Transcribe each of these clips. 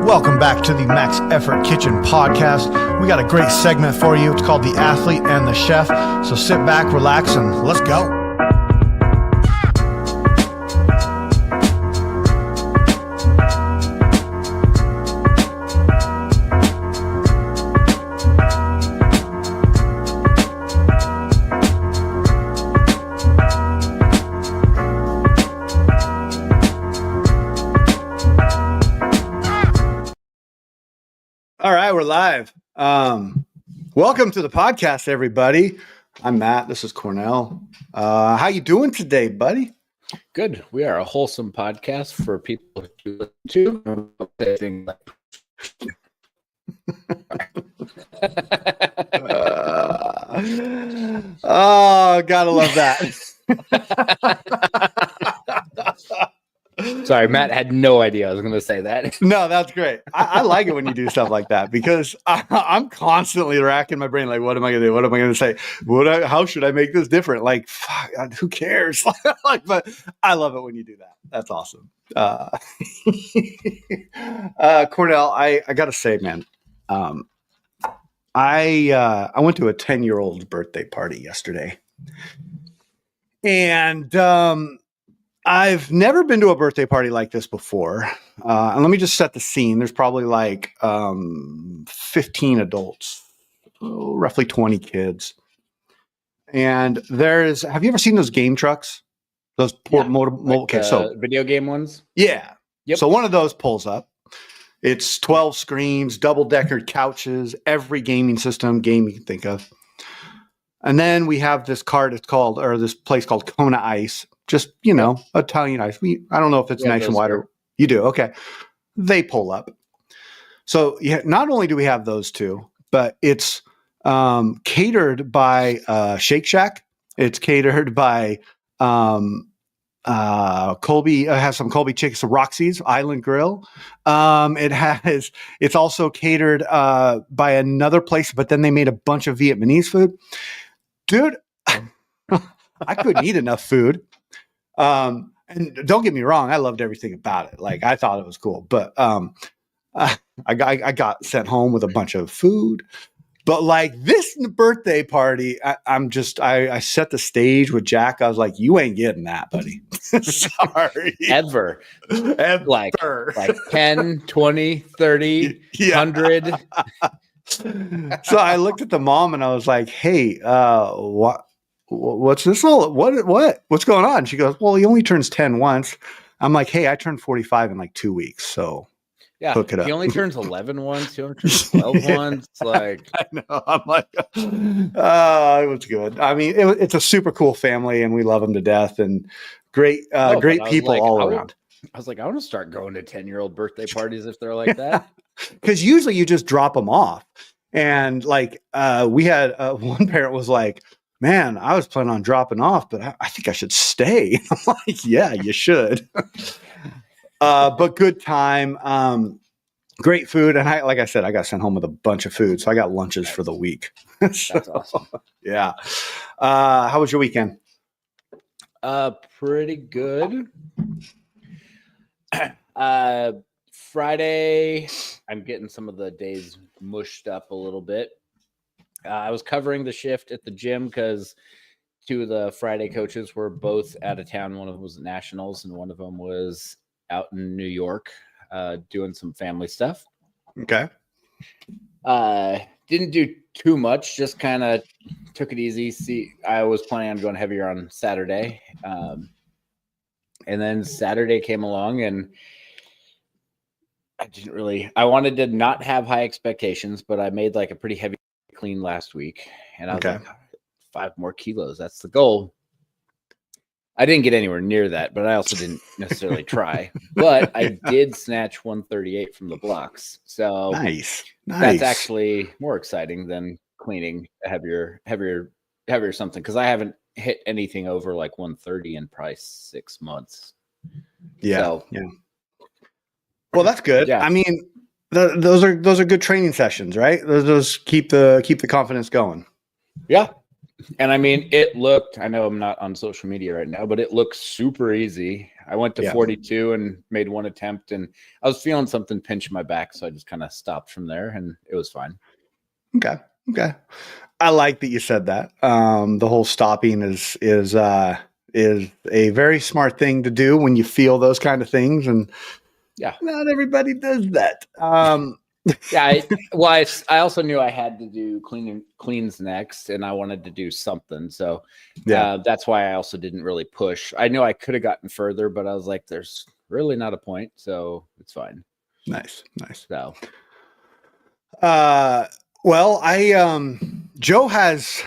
Welcome back to the Max Effort Kitchen podcast. We got a great segment for you. It's called The Athlete and the Chef. So sit back, relax, and let's go. All right, we're live. Welcome to the podcast, everybody. I'm Matt. This is Cornell. How you doing today, buddy? Good. We are a wholesome podcast for people to listen to. Oh, gotta love that. Sorry, Matt had no idea I was going to say that. No, that's great. I like it when you do stuff like that because I'm constantly racking my brain. Like, what am I going to do? What am I going to say? How should I make this different? Like, fuck, who cares? But I love it when you do that. That's awesome. Cornell, I got to say, man, I went to a 10-year-old's birthday party yesterday, and I've never been to a birthday party like this before. And let me just set the scene. There's probably like 15 adults, roughly 20 kids. And have you ever seen those game trucks? Those video game ones? Yeah. Yep. So one of those pulls up. It's 12 screens, double-decker couches, every gaming system, game you can think of. And then we have this this place called Kona Ice. Just, Italian ice. I don't know if it's nationwide or you do. Okay. They pull up. So not only do we have those two, but it's catered by Shake Shack. It's catered by Colby. It has some Colby chicken, some Roxy's Island Grill. It's also catered by another place, but then they made a bunch of Vietnamese food. Dude, I couldn't eat enough food. And don't get me wrong, I loved everything about it. Like, I thought it was cool, but I got sent home with a bunch of food. But like this birthday party, I set the stage with Jack. I was like, you ain't getting that, buddy. Sorry. Ever. Like 10, 20, 30, 100. So I looked at the mom and I was like, hey, what's this all? What's going on? She goes, well, he only turns 10 once. I'm like, hey, I turned 45 in like 2 weeks. So yeah, hook it up. He only turns 11 once. He only turns 12 once. Like, I know. I'm like, it was good. I mean, it's a super cool family and we love them to death and great people all around. I was like, I want to start going to 10-year-old birthday parties if they're like that. Because usually you just drop them off. And like, we had one parent was like, man, I was planning on dropping off, but I think I should stay. I'm like, yeah, you should. But good time. Great food. And like I said, I got sent home with a bunch of food. So I got lunches for the week. That's awesome. Yeah. How was your weekend? Pretty good. Friday, I'm getting some of the days mushed up a little bit. I was covering the shift at the gym because two of the Friday coaches were both out of town. One of them was at Nationals and one of them was out in New York doing some family stuff. Okay. Didn't do too much, just kind of took it easy. I was planning on going heavier on Saturday. And then Saturday came along and I wanted to not have high expectations, but I made like a pretty heavy clean last week. And I was like, 5 more kilos. That's the goal. I didn't get anywhere near that, but I also didn't necessarily try. But I did snatch 138 from the blocks. So nice. That's actually more exciting than cleaning a heavier something. Because I haven't hit anything over like 130 in probably 6 months. Yeah. So, yeah. Well, that's good. Yeah. I mean, those are good training sessions, right? Those keep the confidence going. Yeah. And I mean, I know I'm not on social media right now, but it looks super easy. I went to Yeah. 42 and made one attempt, and I was feeling something pinch my back, so I just kind of stopped from there, and it was fine. Okay. Okay. I like that you said that. The whole stopping is a very smart thing to do when you feel those kind of things, and Yeah. not everybody does that. Yeah. I also knew I had to do cleans next, and I wanted to do something. So that's why I also didn't really push. I knew I could have gotten further, but I was like, there's really not a point. So it's fine. Nice. So, well, Joe has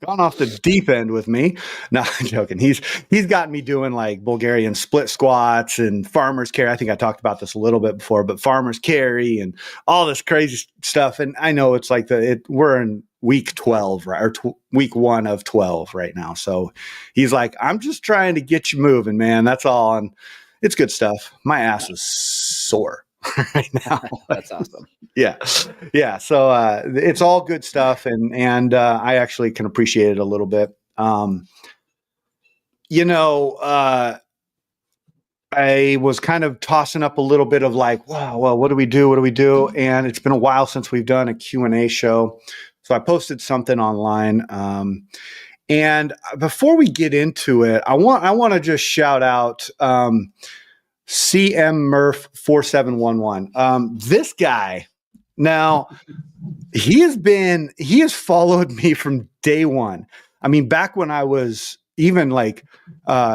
gone off the deep end with me. No, I'm joking. He's gotten me doing like Bulgarian split squats and farmer's carry. I think I talked about this a little bit before, but farmer's carry and all this crazy stuff. And I know it's like we're in week 12, right? Or week 1 of 12 right now. So he's like, I'm just trying to get you moving, man. That's all. And it's good stuff. My ass is sore right now. That's awesome. Yeah. So it's all good stuff, and I actually can appreciate it a little bit. I was kind of tossing up a little bit of like, wow, well, what do we do? And it's been a while since we've done a Q&A show, so I posted something online. And before we get into it, I want to just shout out CM Murph 4711. This guy. Now, he has followed me from day one. I mean, back when I was even like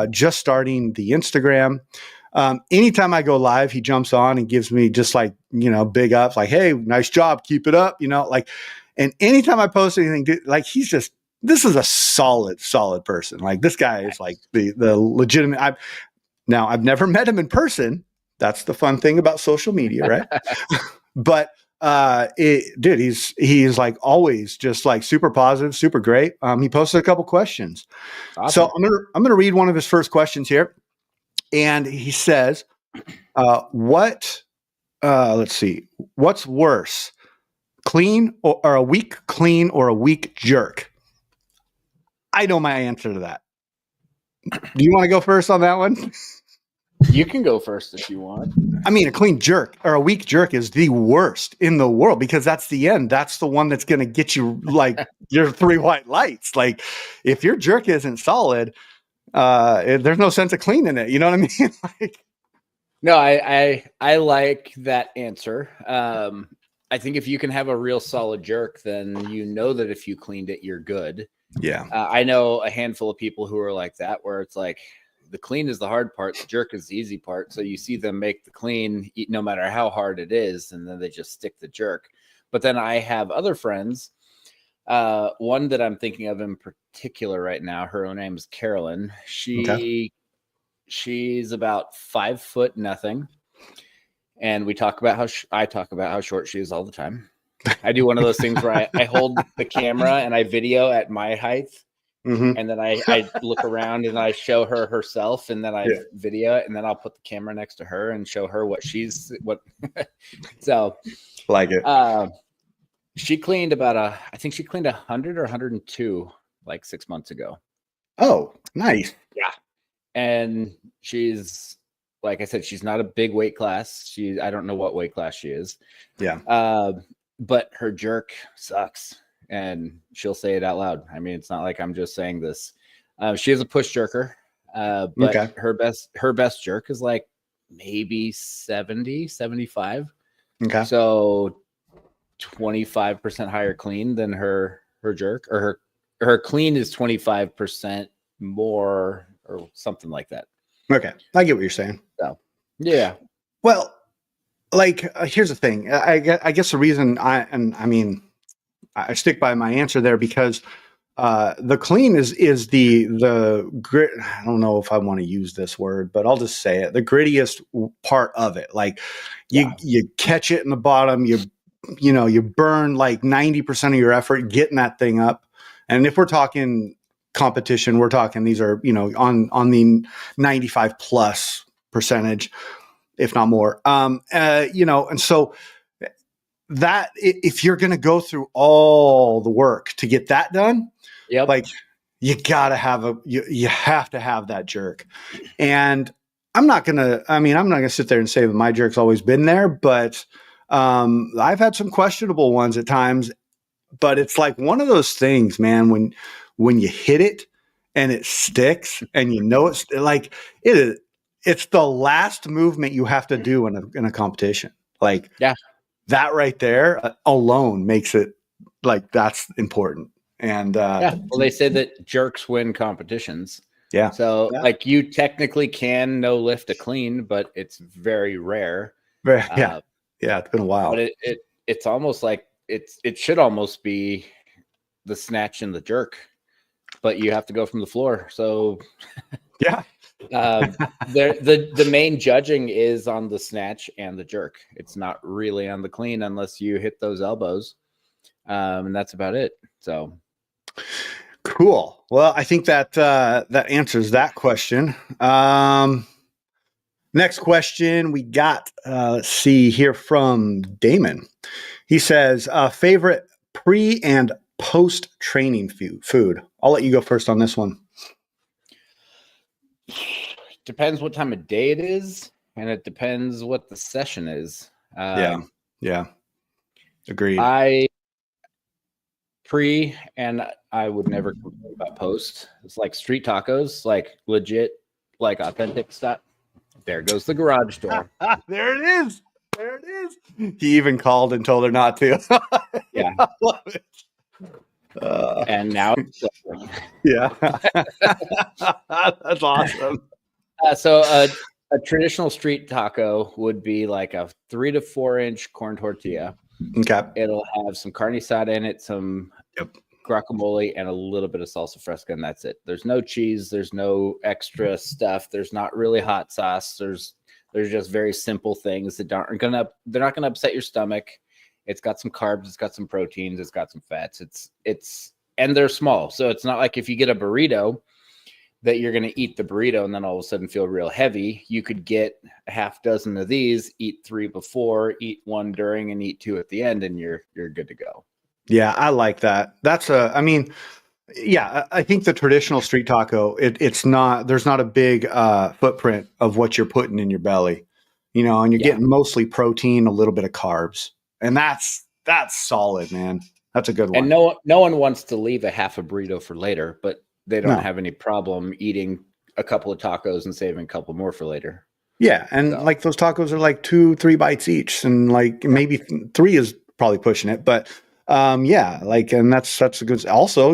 just starting the Instagram, anytime I go live, he jumps on and gives me just like, big ups, like, hey, nice job, keep it up, like, and anytime I post anything, like, this is a solid person. Like, this guy is like the legitimate. I've never met him in person. That's the fun thing about social media, right? But he's like always just like super positive, super great. He posted a couple questions. Awesome. So I'm gonna read one of his first questions here. And he says, let's see, what's worse, clean or a weak clean or a weak jerk? I know my answer to that. Do you want to go first on that one? You can go first if you want. I mean, a clean jerk or a weak jerk is the worst in the world, because that's the end. That's the one that's going to get you like your 3 white lights. Like, if your jerk isn't solid, there's no sense of cleaning it. You know what I mean? Like, no, I like that answer. I think if you can have a real solid jerk, then you know that if you cleaned it, you're good. Yeah. I know a handful of people who are like that, where it's like, the clean is the hard part, the jerk is the easy part. So you see them make the clean no matter how hard it is, and then they just stick the jerk. But then I have other friends, one that I'm thinking of in particular right now. Her own name is Carolyn. She's about 5 foot nothing, and we talk about I talk about how short she is all the time. I do one of those things where I hold the camera and I video at my height. Mm-hmm. And then I look around and I show her herself, and then I video it, and then I'll put the camera next to her and show her what. So like it. She cleaned I think she cleaned 100 or 102 like 6 months ago. Oh, nice. Yeah. And she's, like I said, she's not a big weight class. I don't know what weight class she is. Yeah. But her jerk sucks. And she'll say it out loud. I mean, it's not like I'm just saying this. She is a push jerker, but her best jerk is like maybe 70, 75. Okay. So 25% higher clean than her jerk, or her clean is 25% more or something like that. Okay. I get what you're saying. So, yeah. Well, like, here's the thing. I guess the reason I stick by my answer there, because the clean is the grit. I don't know if I want to use this word, but I'll just say it. The grittiest part of it. Like, you catch it in the bottom, you burn like 90% of your effort getting that thing up. And if we're talking competition, we're talking, these are, on the 95 plus percentage, if not more. And so that, if you're going to go through all the work to get that done, like, you have to have that jerk. And I'm not gonna sit there and say that my jerk's always been there, but I've had some questionable ones at times. But it's like one of those things, man, when you hit it and it sticks and it's like it is, it's the last movement you have to do in a competition. Like that right there alone makes it like that's important. And well, they say that jerks win competitions. Yeah. So like you technically can no lift a clean, but it's very rare. Yeah. It's been a while. But it's almost like it should almost be the snatch and the jerk, but you have to go from the floor. So yeah. The main judging is on the snatch and the jerk. It's not really on the clean unless you hit those elbows. And that's about it. So cool. Well, I think that that answers that question. Next question we got, let's see here from Damon. He says, favorite pre and post training food. I'll let you go first on this one. Depends what time of day it is, and it depends what the session is. Yeah. Agreed. I pre and I would never complain about post. It's like street tacos, like legit, like authentic stuff. There goes the garage door. There it is. There it is. He even called and told her not to. Yeah. I love it. And now, yeah. That's awesome. So a traditional street taco would be like a 3 to 4 inch corn tortilla. Okay. It'll have some carne asada in it, some guacamole, and a little bit of salsa fresca, and that's it. There's no cheese. There's no extra stuff. There's not really hot sauce. There's just very simple things that they're not gonna upset your stomach. It's got some carbs. It's got some proteins. It's got some fats. And they're small, so it's not like if you get a burrito that you're going to eat the burrito and then all of a sudden feel real heavy. You could get a half dozen of these, eat 3 before, eat 1 during, and eat 2 at the end, and you're good to go. Yeah, I like that. I think the traditional street taco, there's not a big footprint of what you're putting in your belly, and you're getting mostly protein, a little bit of carbs, and that's solid, man. That's a good one. And no one wants to leave a half a burrito for later, but they don't have any problem eating a couple of tacos and saving a couple more for later. Yeah, and like those tacos are like 2-3 bites each, and like maybe 3 is probably pushing it, but and that's a good. Also,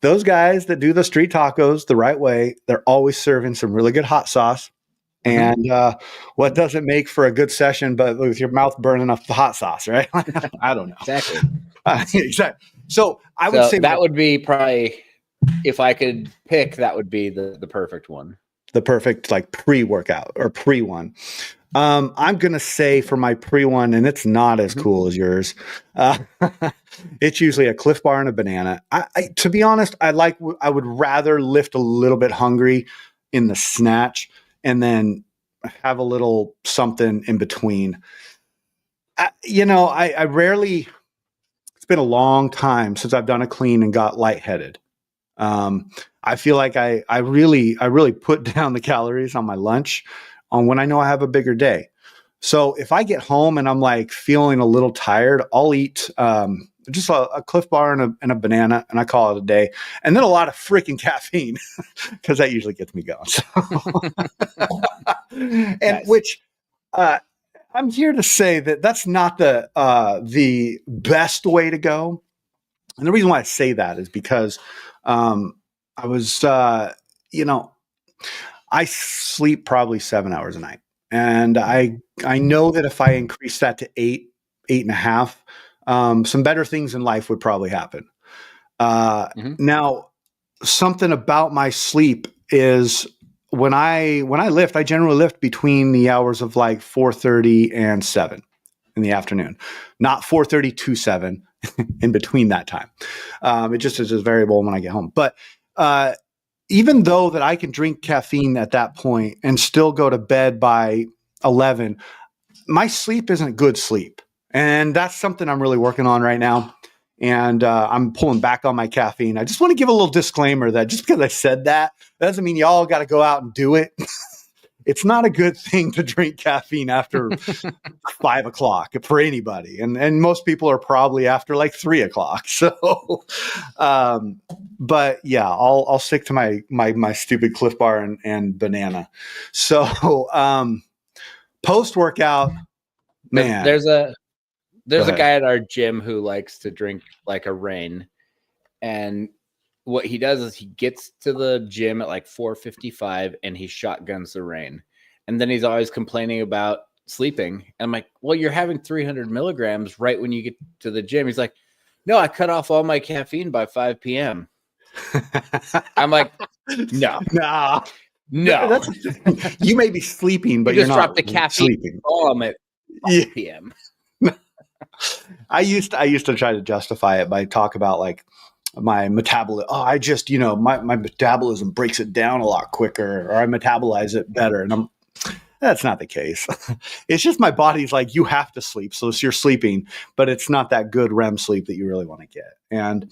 those guys that do the street tacos the right way, they're always serving some really good hot sauce. And what doesn't make for a good session, but with your mouth burning up the hot sauce, right? I don't know exactly. Exactly. So I would say that would be probably, if I could pick, that would be the perfect one. The perfect like pre-workout or pre one. I'm going to say for my pre one, and it's not as cool as yours. It's usually a Cliff Bar and a banana. To be honest, I would rather lift a little bit hungry in the snatch and then have a little something in between. I rarely, it's been a long time since I've done a clean and got lightheaded. I feel like I really put down the calories on my lunch on when I know I have a bigger day. So if I get home and I'm like feeling a little tired, I'll eat just a Cliff Bar and a banana, and I call it a day. And then a lot of freaking caffeine because that usually gets me going. So. And nice. Which I'm here to say that's not the best way to go. And the reason why I say that is because I was, I sleep probably 7 hours a night. And I know that if I increase that to 8.5, some better things in life would probably happen. Now, something about my sleep is when I lift, I generally lift between the hours of like 4:30 and 7 in the afternoon, not 4:30 to 7 in between that time. It just is a variable when I get home. But even though that I can drink caffeine at that point and still go to bed by 11, my sleep isn't good sleep. And that's something I'm really working on right now. And I'm pulling back on my caffeine. I just want to give a little disclaimer that just because I said that doesn't mean y'all got to go out and do it. it's not a good thing to drink caffeine after 5 o'clock for anybody. And most people are probably after like 3 o'clock. So, but yeah, I'll stick to my stupid Cliff Bar and banana. So, post workout, man, There's a guy at our gym who likes to drink like a Reign, and what he does is he gets to the gym at like 4:55 and he shotguns the Reign, and then he's always complaining about sleeping. And I'm like, well, you're having 300 milligrams right when you get to the gym. He's like, no, I cut off all my caffeine by 5 p.m. I'm like, no. You may be sleeping, but you just you're dropped not the caffeine sleeping. Bomb at 5 p.m. I used to try to justify it by talk about like my metabolism. Oh, I just, my metabolism breaks it down a lot quicker, or I metabolize it better. And that's not the case. It's just my body's like, you have to sleep. So you're sleeping, but it's not that good REM sleep that you really want to get. And,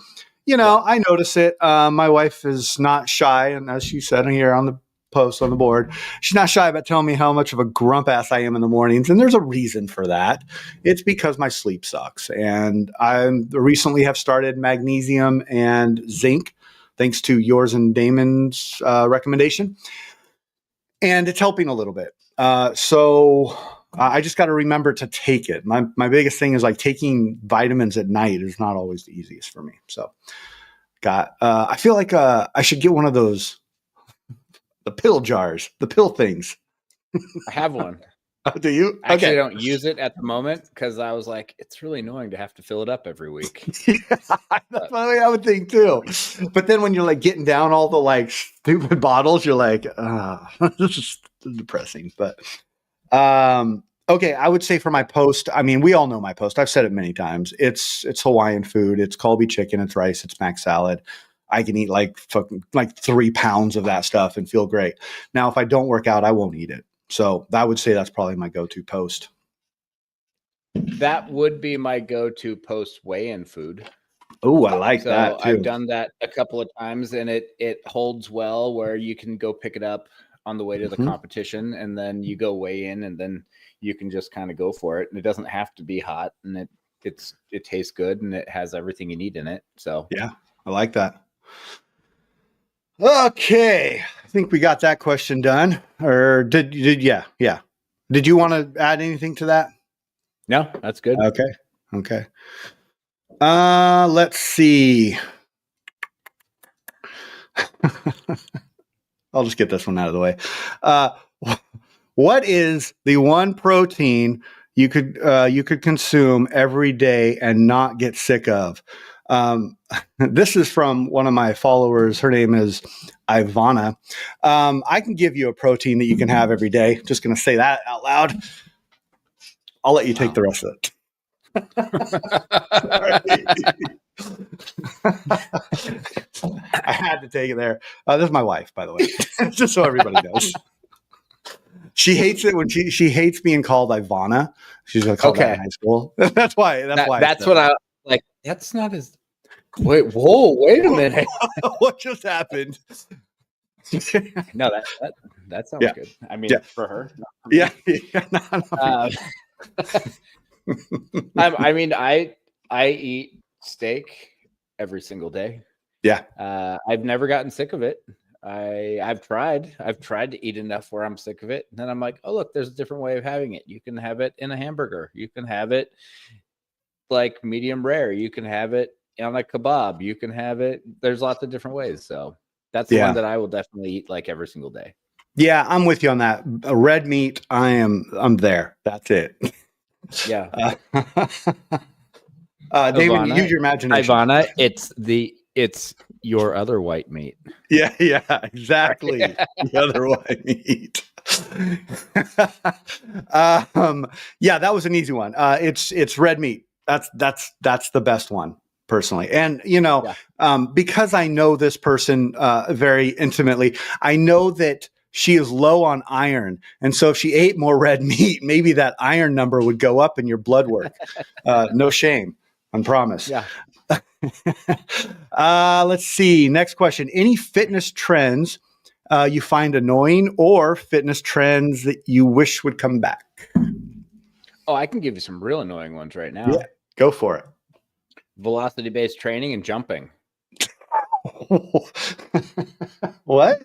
I notice it. My wife is not shy. And as she said here on the post on the board, she's not shy about telling me how much of a grump ass I am in the mornings. And there's a reason for that. It's because my sleep sucks. And I recently have started magnesium and zinc, thanks to yours and Damon's recommendation. And it's helping a little bit. So I just got to remember to take it. My biggest thing is like taking vitamins at night is not always the easiest for me. So I feel like I should get one of those, the pill jars, the pill things. I have one. Oh, do you? I actually don't use it at the moment because I was like, it's really annoying to have to fill it up every week. That's what I would think too. But then when you're like getting down all the like stupid bottles, you're like, this is depressing. But okay, I would say for my post, I mean, we all know my post. I've said it many times. It's Hawaiian food. It's Colby chicken. It's rice. It's mac salad. I can eat like 3 pounds of that stuff and feel great. Now, if I don't work out, I won't eat it. So I would say that's probably my go-to post. That would be my go-to post weigh-in food. Oh, I like that too. I've done that a couple of times, and it holds well where you can go pick it up on the way to the competition, and then you go weigh in, and then you can just kind of go for it. And it doesn't have to be hot, and it tastes good, and it has everything you need in it. So yeah, I like that. Okay, I think we got that question done. Or did yeah. Did you want to add anything to that? No, that's good. Okay. Let's see. I'll just get this one out of the way. What is the one protein you could consume every day and not get sick of? This is from one of my followers. Her name is Ivana. I can give you a protein that you can have every day. Just going to say that out loud. I'll let you take the rest of it. I had to take it there. This is my wife, by the way, just so everybody knows. She hates it when she hates being called Ivana. She's going to call that in high school. That's why. That's what I like. That's not as. Wait a minute. What just happened? No, that sounds good. I mean, for her. Yeah. I mean, I eat steak every single day. Yeah. I've never gotten sick of it. I've tried to eat enough where I'm sick of it. And then I'm like, oh, look, there's a different way of having it. You can have it in a hamburger. You can have it like medium rare. You can have it on a kebab. You can have it. There's lots of different ways. So that's the one that I will definitely eat like every single day. Yeah, I'm with you on that. Red meat, I'm there. That's it. Yeah. David, use your imagination. Ivana, it's your other white meat. Yeah, exactly. The other white meat. Yeah, that was an easy one. It's red meat. That's the best one personally. And because I know this person very intimately, I know that she is low on iron. And so if she ate more red meat, maybe that iron number would go up in your blood work. No shame, I promise. Yeah. Let's see. Next question. Any fitness trends you find annoying, or fitness trends that you wish would come back? Oh, I can give you some real annoying ones right now. Yeah, go for it. Velocity-based training and jumping. What?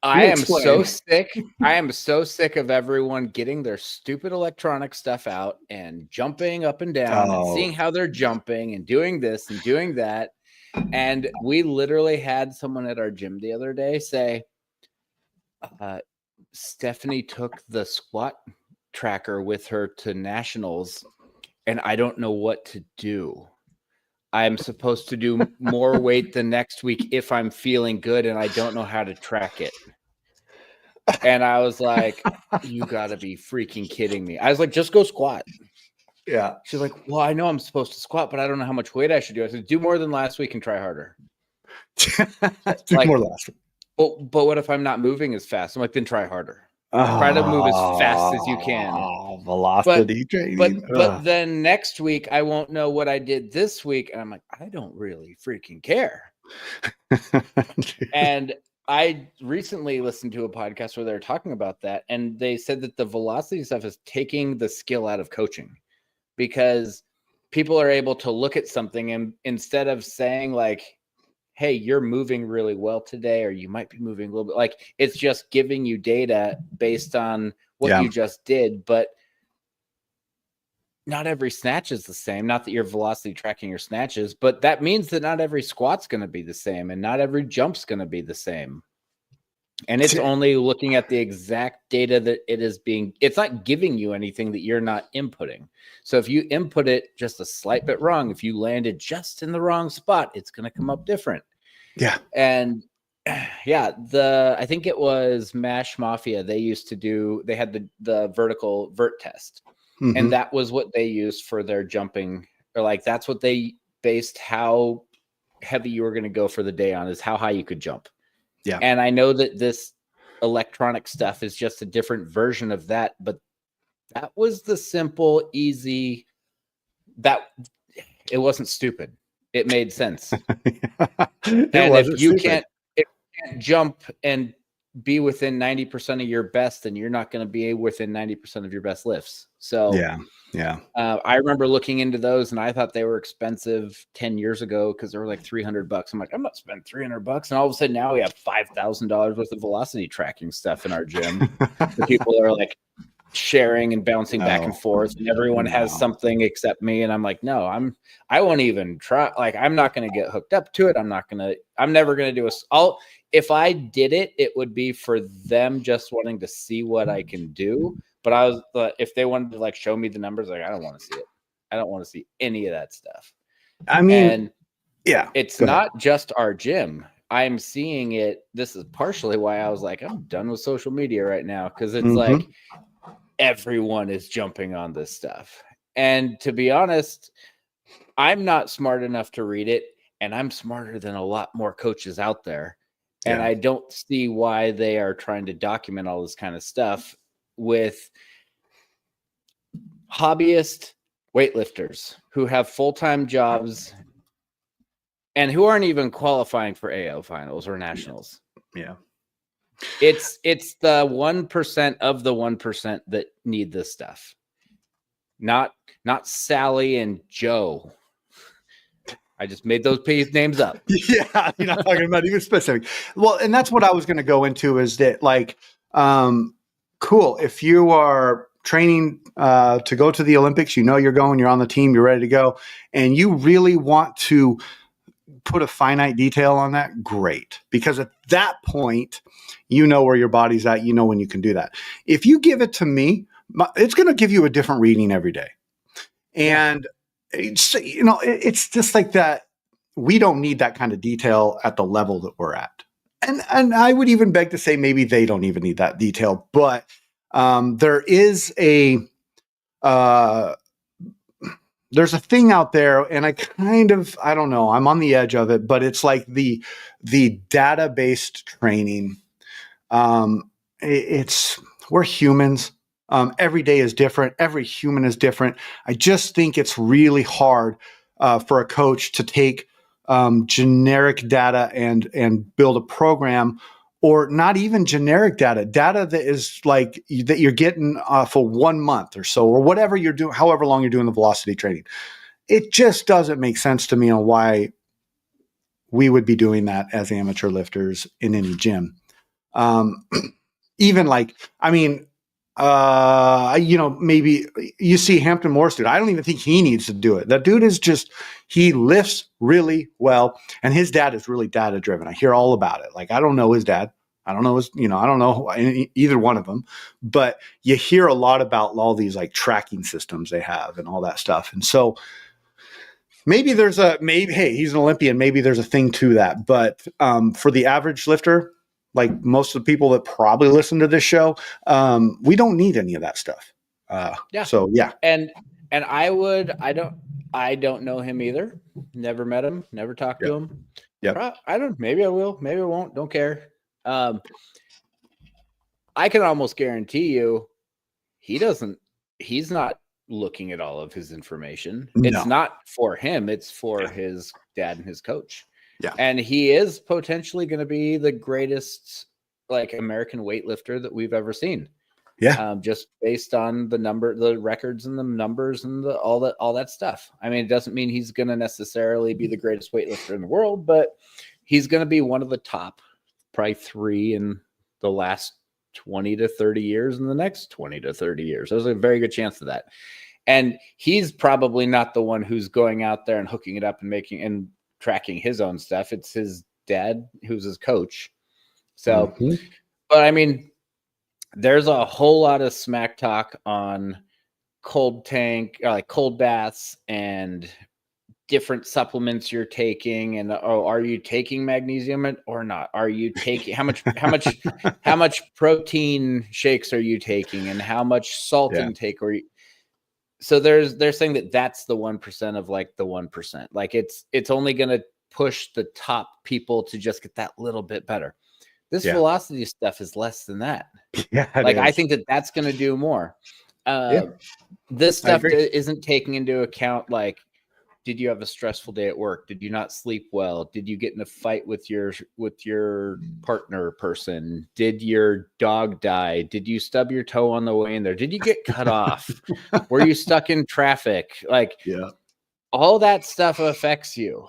I am so sick. I am so sick of everyone getting their stupid electronic stuff out and jumping up and down and seeing how they're jumping and doing this and doing that. And we literally had someone at our gym the other day say, Stephanie took the squat tracker with her to nationals, and I don't know what to do. I'm supposed to do more weight the next week if I'm feeling good, and I don't know how to track it. And I was like, you gotta be freaking kidding me. I was like, just go squat. Yeah. She's like, well, I know I'm supposed to squat, but I don't know how much weight I should do. I said, do more than last week and try harder. Do more last week. But what if I'm not moving as fast? I'm like, then try harder. Try to move as fast as you can. Velocity training. But then next week, I won't know what I did this week. And I'm like, I don't really freaking care. And I recently listened to a podcast where they were talking about that. And they said that the velocity stuff is taking the skill out of coaching, because people are able to look at something and instead of saying like, hey, you're moving really well today, or you might be moving a little bit, like it's just giving you data based on what you just did. But not every snatch is the same. Not that you're velocity tracking your snatches, but that means that not every squat's going to be the same and not every jump's going to be the same. And it's only looking at the exact data that it's not giving you anything that you're not inputting. So if you input it just a slight bit wrong, if you landed just in the wrong spot, it's going to come up different. Yeah. And yeah, I think it was MASH Mafia. They had the vertical vert test. Mm-hmm. And that was what they used for their jumping, or like, that's what they based how heavy you were going to go for the day on, is how high you could jump. Yeah. And I know that this electronic stuff is just a different version of that, but that was the simple, easy, that it wasn't stupid. It made sense. And if you can't jump and be within 90% of your best, then you're not going to be within 90% of your best lifts. So yeah. I remember looking into those, and I thought they were expensive 10 years ago because they were like $300. I'm like, I'm not spending $300. And all of a sudden now we have $5,000 worth of velocity tracking stuff in our gym. People are like sharing and bouncing back and forth, and everyone has something except me. And I'm like, no, I won't even try. Like, I'm not going to get hooked up to it. I'm never going to do if I did it, it would be for them just wanting to see what I can do. But if they wanted to like show me the numbers, like, I don't want to see it. I don't want to see any of that stuff. I mean, and it's not just our gym. I'm seeing it. This is partially why I was like, I'm done with social media right now. Cause it's like, everyone is jumping on this stuff. And to be honest, I'm not smart enough to read it, and I'm smarter than a lot more coaches out there. And I don't see why they are trying to document all this kind of stuff with hobbyist weightlifters who have full-time jobs and who aren't even qualifying for AO finals or nationals. Yeah. It's the 1% of the 1% that need this stuff. Not Sally and Joe. I just made those names up. Yeah, you're not talking about even specific. Well, and that's what I was going to go into, is that like, cool. If you are training to go to the Olympics, you're going, you're on the team, you're ready to go, and you really want to put a finite detail on that, great. Because at that point, you know where your body's at, you know when you can do that. If you give it to me, it's going to give you a different reading every day. And it's just like that. We don't need that kind of detail at the level that we're at. And I would even beg to say maybe they don't even need that detail. But there is there's a thing out there, and I don't know, I'm on the edge of it, but it's like the data-based training. We're humans. Every day is different. Every human is different. I just think it's really hard for a coach to take generic data and build a program or not even generic data that is like that you're getting for 1 month or so, or whatever you're doing, however long you're doing the velocity training. It just doesn't make sense to me on why we would be doing that as amateur lifters in any gym. Even like, I mean, maybe you see Hampton Morris, dude. I don't even think he needs to do it. That dude is just, he lifts really well, and his dad is really data driven. I hear all about it. Like, I don't know his dad. I don't know his, I don't know either one of them, but you hear a lot about all these like tracking systems they have and all that stuff. And so maybe hey, he's an Olympian. Maybe there's a thing to that. But for the average lifter, like most of the people that probably listen to this show, we don't need any of that stuff. Yeah. So yeah. And I don't know him either. Never met him. Never talked to him. Yeah. Maybe I will. Maybe I won't. Don't care. I can almost guarantee you he's not looking at all of his information. No. It's not for him. It's for his dad and his coach. Yeah. And he is potentially going to be the greatest like American weightlifter that we've ever seen. Yeah. Just based on the records and the numbers and all that stuff. I mean, it doesn't mean he's going to necessarily be the greatest weightlifter in the world, but he's going to be one of the top probably 3 in the last 20 to 30 years, in the next 20 to 30 years. There's a very good chance of that. And he's probably not the one who's going out there and hooking it up and making and tracking his own stuff. It's his dad who's his coach. So, but I mean, there's a whole lot of smack talk on cold baths and different supplements you're taking, and are you taking magnesium or not? Are you taking how much protein shakes are you taking, and how much salt intake are you? So they're saying that's the 1% of like the 1%. Like it's only going to push the top people to just get that little bit better. This velocity stuff is less than that. Yeah, I think that's going to do more. This stuff isn't taking into account like, did you have a stressful day at work? Did you not sleep well? Did you get in a fight with your partner person? Did your dog die? Did you stub your toe on the way in there? Did you get cut off? Were you stuck in traffic? Like, all that stuff affects you.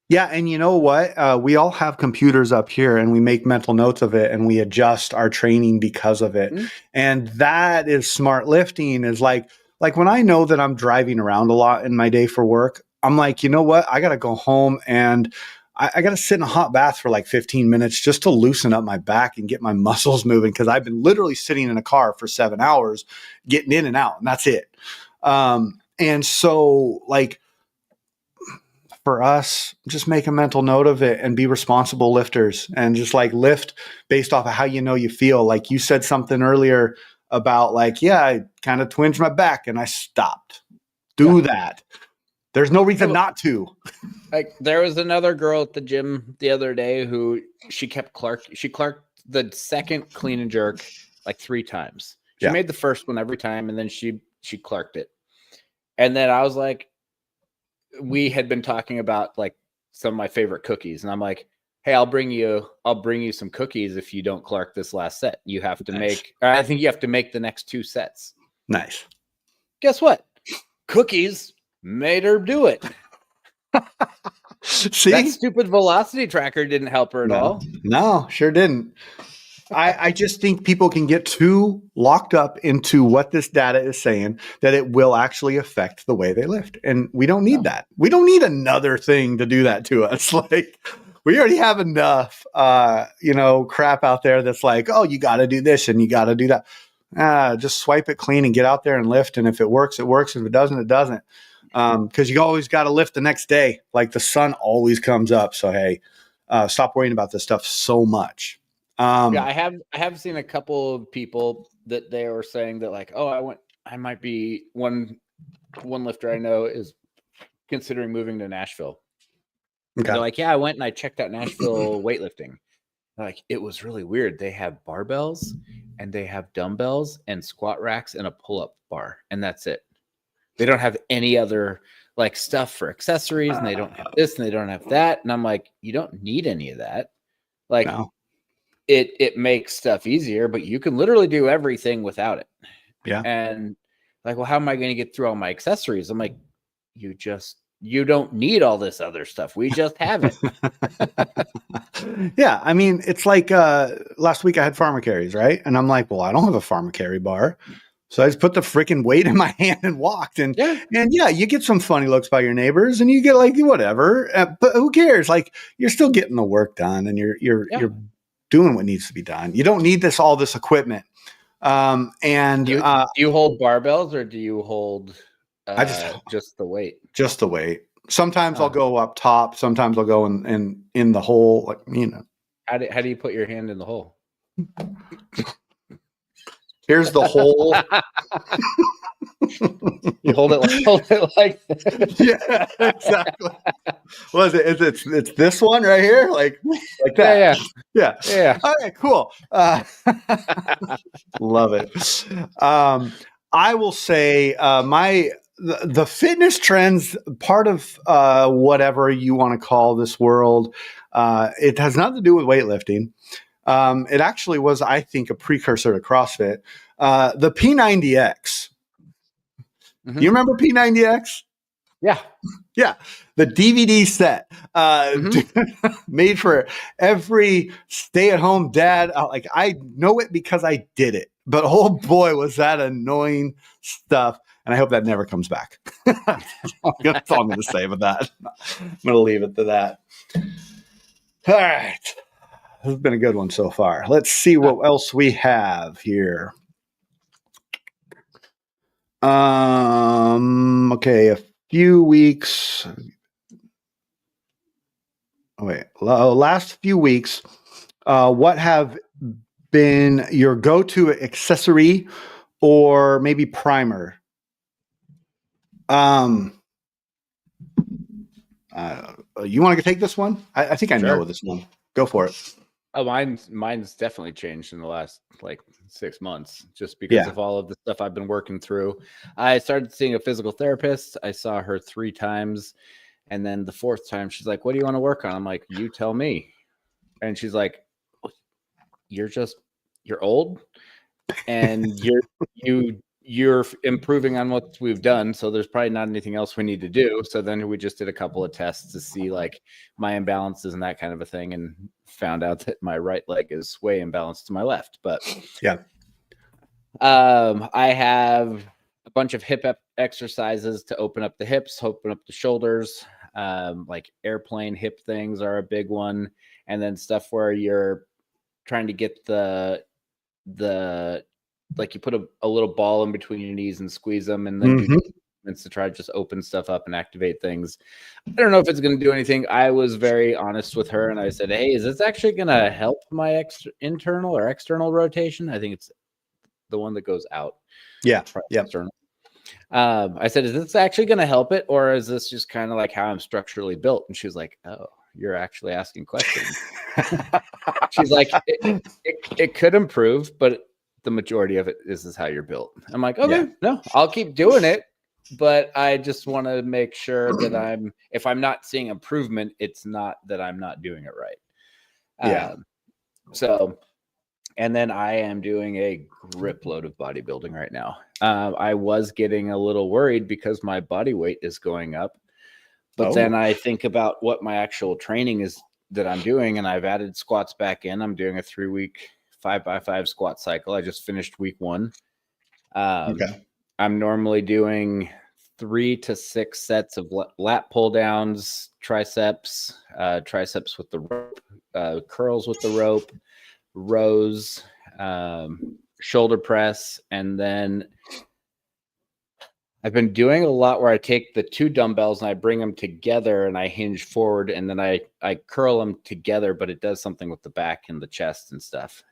Yeah. And you know what? We all have computers up here, and we make mental notes of it, and we adjust our training because of it. And that is smart lifting, is like when I know that I'm driving around a lot in my day for work, I'm like, you know what? I got to go home and I got to sit in a hot bath for like 15 minutes just to loosen up my back and get my muscles moving. Cause I've been literally sitting in a car for 7 hours getting in and out, and that's it. And so like for us, just make a mental note of it and be responsible lifters, and just like lift based off of how you feel. Like you said something earlier about like, I kind of twinged my back and I stopped. Do that. There's no reason not to. Like there was another girl at the gym the other day who she clarked the second clean and jerk like 3 times. She made the first one every time, and then she clarked it. And then I was like, we had been talking about like some of my favorite cookies, and I'm like, hey, I'll bring you some cookies if you don't clark this last set. You have to I think you have to make the next 2 sets. Nice. Guess what? Cookies made her do it. See? That stupid velocity tracker didn't help her at all. No, sure didn't. I just think people can get too locked up into what this data is saying that it will actually affect the way they lift. And we don't need that. We don't need another thing to do that to us. Like, we already have enough, crap out there that's like, oh, you got to do this and you got to do that. Just swipe it clean and get out there and lift. And if it works, it works. If it doesn't, it doesn't. Because you always got to lift the next day. Like the sun always comes up. So, hey, stop worrying about this stuff so much. I have seen a couple of people that they were saying that like, oh, I might be one lifter I know is considering moving to Nashville. Okay. They're like, I went and I checked out Nashville weightlifting. Like, it was really weird. They have barbells and they have dumbbells and squat racks and a pull-up bar, and that's it. They don't have any other like stuff for accessories, and they don't have this and they don't have that. And I'm like, you don't need any of that. Like No. it makes stuff easier, but you can literally do everything without it. Yeah. And like, well, how am I going to get through all my accessories? I'm like, you don't need all this other stuff. We just have it. Yeah, I mean, it's like last week I had pharmacaries, right? And I'm like, well, I don't have a pharmacary bar. So I just put the freaking weight in my hand and walked. And yeah, you get some funny looks by your neighbors and you get like whatever. But who cares? Like you're still getting the work done and you're doing what needs to be done. You don't need all this equipment. And do you hold barbells or do you hold I just the weight? Just the weight. Sometimes I'll go up top. Sometimes I'll go in the hole. Like, you know. How do you put your hand in the hole? Here's the hole. You hold it like yeah, exactly. What is it? It's this one right here, like that. Yeah. All right, cool. Love it. I will say the fitness trends, part of whatever you want to call this world, it has nothing to do with weightlifting. It actually was, I think, a precursor to CrossFit. The P90X. Mm-hmm. You remember P90X? Yeah. Yeah. The DVD set made for every stay-at-home dad. Like I know it because I did it. But oh boy, was that annoying stuff. And I hope that never comes back. That's all I'm going to say about that. I'm going to leave it to that. All right. This has been a good one so far. Let's see what else we have here. Okay, a few weeks. Last few weeks, what have been your go-to accessory or maybe primer? You want to take this one? I think I know this one. Go for it. Oh, mine's definitely changed in the last like 6 months, just because of all of the stuff I've been working through. I started seeing a physical therapist. I saw her 3 times, and then the 4th time, she's like, "What do you want to work on?" I'm like, "You tell me." And she's like, "You're old, and you're improving on what we've done, so there's probably not anything else we need to do." So then we just did a couple of tests to see like my imbalances and that kind of a thing, and found out that my right leg is way imbalanced to my left. But I have a bunch of hip exercises to open up the hips, open up the shoulders. Like airplane hip things are a big one, and then stuff where you're trying to get the like you put a little ball in between your knees and squeeze them, and then do movements to try to just open stuff up and activate things. I don't know if it's going to do anything. I was very honest with her, and I said, "Hey, is this actually going to help my internal or external rotation?" I think it's the one that goes out. Yeah. External. I said, "Is this actually going to help it, or is this just kind of like how I'm structurally built?" And she was like, "Oh, you're actually asking questions." She's like, it could improve, but the majority of it is how you're built. I'm like, okay, no, I'll keep doing it, but I just want to make sure that if I'm not seeing improvement, it's not that I'm not doing it right. So, and then I am doing a grip load of bodybuilding right now. I was getting a little worried because my body weight is going up, but then I think about what my actual training is that I'm doing, and I've added squats back in. I'm doing a 3-week 5x5 squat cycle. I just finished week 1. I'm normally doing 3 to 6 sets of lat pull downs, triceps with the rope, curls with the rope, rows, shoulder press, and then I've been doing a lot where I take the 2 dumbbells and I bring them together and I hinge forward, and then I curl them together, but it does something with the back and the chest and stuff.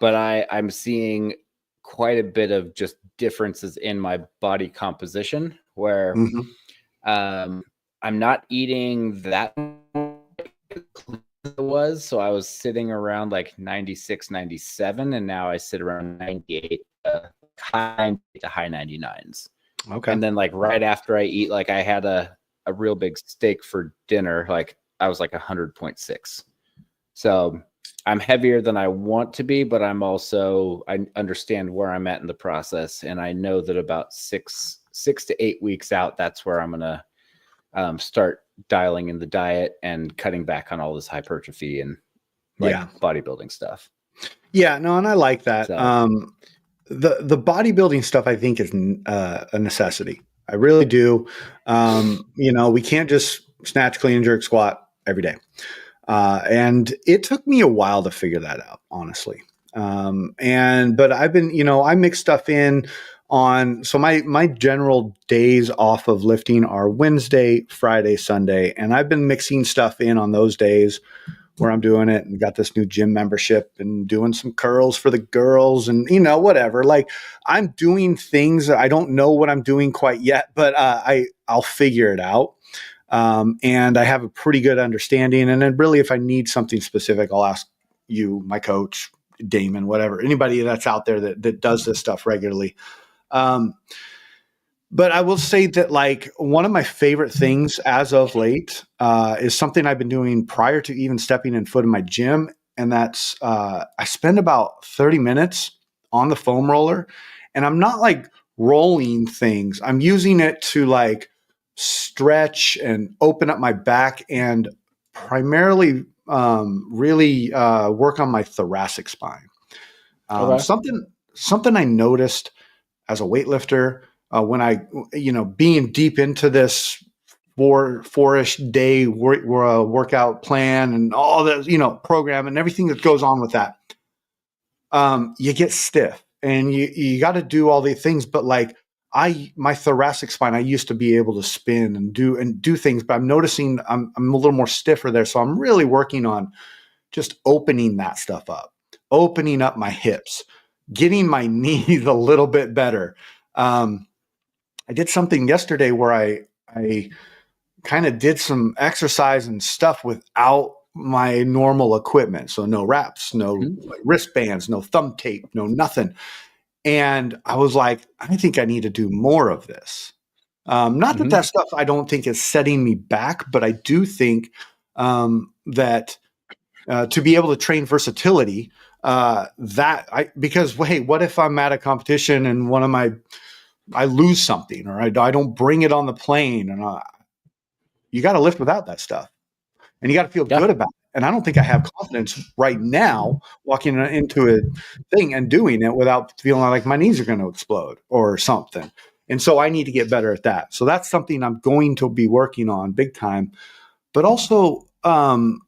But I'm seeing quite a bit of just differences in my body composition where I'm not eating that was. So I was sitting around like 96, 97, and now I sit around 98, high to high 99s. Okay. And then like right after I eat, like I had a real big steak for dinner, like I was like 100.6. So I'm heavier than I want to be, but I understand where I'm at in the process. And I know that about 6 to 8 weeks out, that's where I'm going to start dialing in the diet and cutting back on all this hypertrophy and bodybuilding stuff. Yeah, no, and I like that. So. The bodybuilding stuff, I think, is a necessity. I really do. We can't just snatch, clean, jerk, squat every day. And it took me a while to figure that out, honestly. But I've been, I mix stuff in so my general days off of lifting are Wednesday, Friday, Sunday. And I've been mixing stuff in on those days where I'm doing it, and got this new gym membership and doing some curls for the girls and, whatever. Like, I'm doing things that I don't know what I'm doing quite yet, but I'll figure it out. And I have a pretty good understanding. And then really, if I need something specific, I'll ask you, my coach, Damon, whatever, anybody that's out there that does this stuff regularly. But I will say that, like, one of my favorite things as of late is something I've been doing prior to even stepping in foot in my gym. And that's I spend about 30 minutes on the foam roller, and I'm not like rolling things. I'm using it to like stretch and open up my back and primarily really work on my thoracic spine. Okay. Something I noticed as a weightlifter when I, being deep into this four-ish day workout plan and all the, program and everything that goes on with that, you get stiff and you got to do all the things. But like my thoracic spine, I used to be able to spin and do things, but I'm noticing I'm a little more stiffer there. So I'm really working on just opening that stuff up, opening up my hips, getting my knees a little bit better. I did something yesterday where I kind of did some exercise and stuff without my normal equipment. So no wraps, no wristbands, no thumb tape, no nothing. And I was like, I think I need to do more of this. Not that stuff I don't think is setting me back, but I do think that to be able to train versatility, because what if I'm at a competition and I lose something, or I don't bring it on the plane, and you got to lift without that stuff, and you got to feel good about it. And I don't think I have confidence right now walking into a thing and doing it without feeling like my knees are going to explode or something. And so I need to get better at that. So that's something I'm going to be working on big time, but also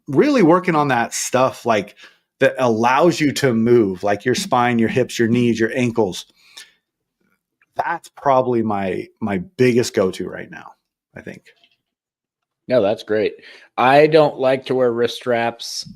really working on that stuff like that allows you to move, like your spine, your hips, your knees, your ankles. That's probably my biggest go-to right now, I think. No, that's great. I don't like to wear wrist straps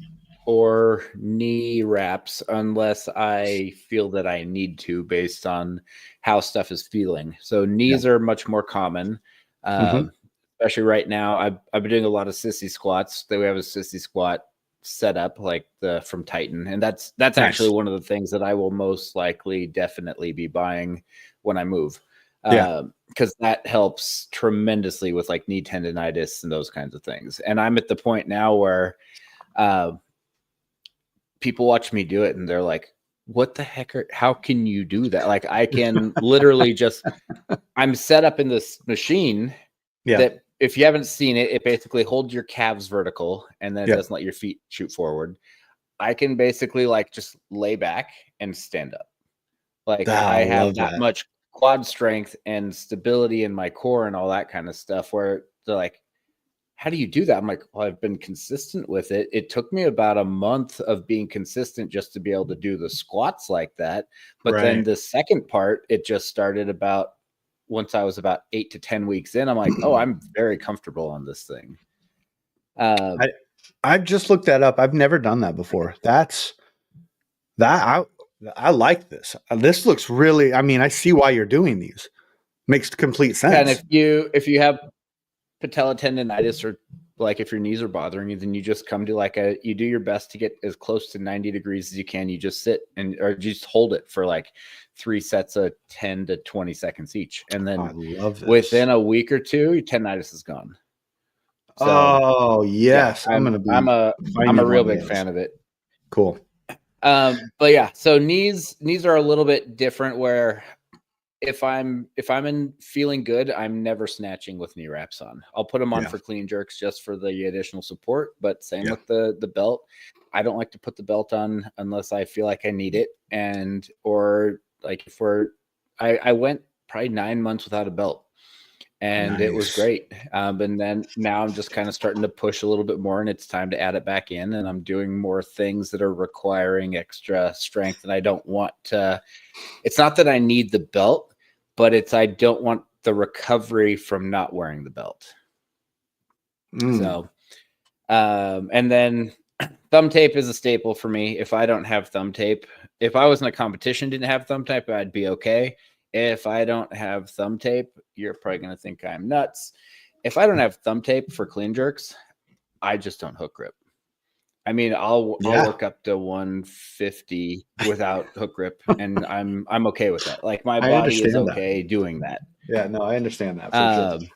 or knee wraps unless I feel that I need to, based on how stuff is feeling. So knees are much more common, especially right now. I've been doing a lot of sissy squats. We have a sissy squat set up like from Titan, and that's nice. Actually one of the things that I will most likely definitely be buying when I move, because that helps tremendously with like knee tendonitis and those kinds of things. And I'm at the point now where people watch me do it and they're like, what the heck how can you do that? Like, I can literally I'm set up in this machine that, if you haven't seen it, it basically holds your calves vertical and then it doesn't let your feet shoot forward. I can basically like just lay back and stand up. Like, I have that much quad strength and stability in my core and all that kind of stuff, where they're like, how do you do that? I'm like, well, I've been consistent with it. It took me about a month of being consistent just to be able to do the squats like that. But then the second part, it just started about once I was about 8 to 10 weeks in. I'm like, oh, I'm very comfortable on this thing. I've just looked that up. I've never done that before. I like this. This looks really, I see why you're doing these. Makes complete sense. And if you have patella tendonitis, or like if your knees are bothering you, then you just come to you do your best to get as close to 90 degrees as you can. You just sit or just hold it for like 3 sets of 10 to 20 seconds each. And then within a week or two, your tendonitis is gone. So oh yes, yeah, I'm a real big fan of it. Cool. But yeah, so knees are a little bit different where if I'm in feeling good, I'm never snatching with knee wraps on. I'll put them on for clean jerks just for the additional support, but same with the belt. I don't like to put the belt on unless I feel like I need it. And, or like if I went probably 9 months without a belt and it was great. And then now I'm just kind of starting to push a little bit more and it's time to add it back in. And I'm doing more things that are requiring extra strength. And I don't want to, it's not that I need the belt, but it's, I don't want the recovery from not wearing the belt. So, and then thumb tape is a staple for me. If I don't have thumb tape, if I was in a competition, didn't have thumb tape, I'd be okay. If I don't have thumb tape, you're probably going to think I'm nuts. If I don't have thumb tape for clean jerks, I just don't hook grip. I mean, I'll work up to 150 without hook grip, and I'm okay with that. Like my body is okay doing that. Yeah, no, I understand that. For sure.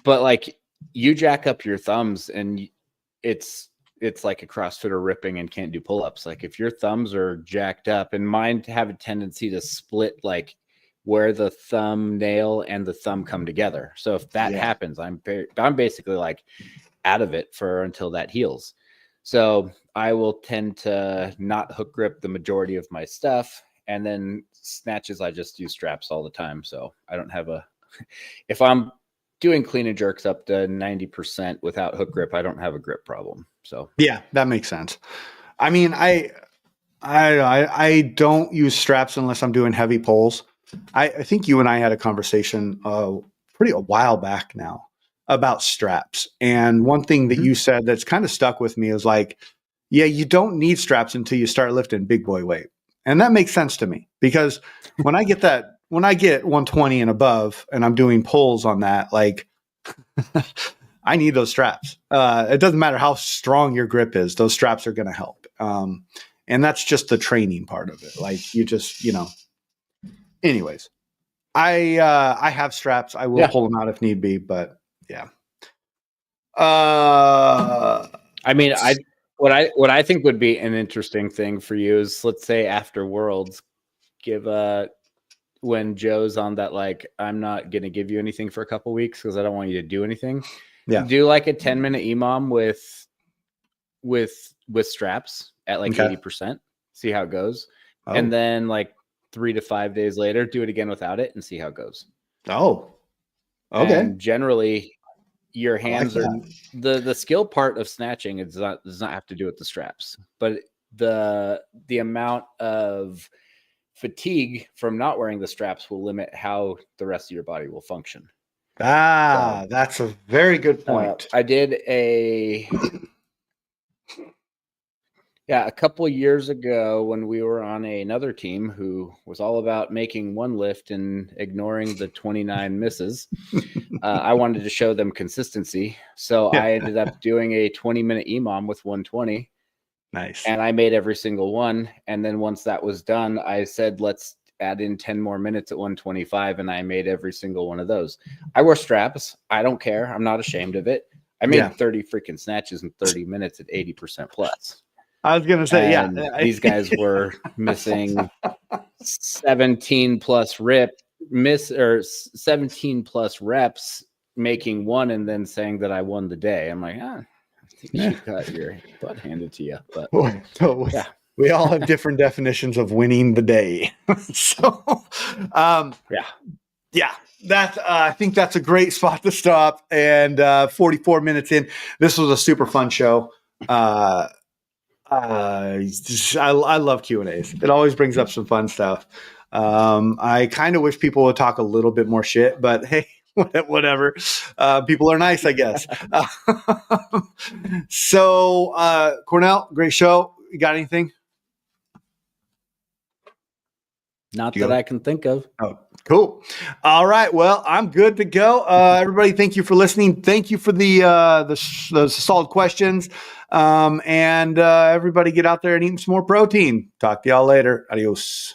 But like you jack up your thumbs, and it's like a CrossFitter ripping and can't do pull-ups. Like if your thumbs are jacked up, and mine have a tendency to split, like where the thumbnail and the thumb come together. So if that happens, I'm basically like out of it for until that heals. So I will tend to not hook grip the majority of my stuff, and then snatches, I just use straps all the time. So I don't have if I'm doing clean and jerks up to 90% without hook grip, I don't have a grip problem. So yeah, that makes sense. I mean, I don't use straps unless I'm doing heavy pulls. I think you and I had a conversation a while back now about straps. And one thing that you said that's kind of stuck with me is like, yeah, you don't need straps until you start lifting big boy weight. And that makes sense to me because when I get 120 and above and I'm doing pulls on that, like I need those straps. It doesn't matter how strong your grip is. Those straps are going to help. And that's just the training part of it. Like you just, anyways, I have straps. I will pull them out if need be, but yeah. I mean, what I think would be an interesting thing for you is, let's say after Worlds, give when Joe's on that, like, I'm not going to give you anything for a couple weeks because I don't want you to do anything. Yeah. Do like a 10-minute EMOM with straps at like 80%, see how it goes. Oh. And then like 3 to 5 days later, do it again without it and see how it goes. Oh, okay. And generally your hands are the skill part of snatching. It does not have to do with the straps, but the amount of fatigue from not wearing the straps will limit how the rest of your body will function. So, that's a very good point. I did a couple of years ago when we were on another team who was all about making one lift and ignoring the 29 misses. I wanted to show them consistency. So I ended up doing a 20-minute EMOM with 120. Nice. And I made every single one. And then once that was done, I said, let's add in 10 more minutes at 125. And I made every single one of those. I wore straps. I don't care. I'm not ashamed of it. I made 30 freaking snatches in 30 minutes at 80% plus. I was going to say, these guys were missing 17 plus 17 plus reps, making one, and then saying that I won the day. I'm like, I think you got your butt handed to you. But we all have different definitions of winning the day. So, that's I think that's a great spot to stop. And 44 minutes in, this was a super fun show. I love Q&As. It always brings up some fun stuff. I kind of wish people would talk a little bit more shit, but hey, whatever. People are nice, I guess. So, Cornell, great show. You got anything? Not that I can think of. Oh, cool. All right. Well, I'm good to go. Everybody, thank you for listening. Thank you for the solid questions. And everybody get out there and eat some more protein. Talk to y'all later. Adios.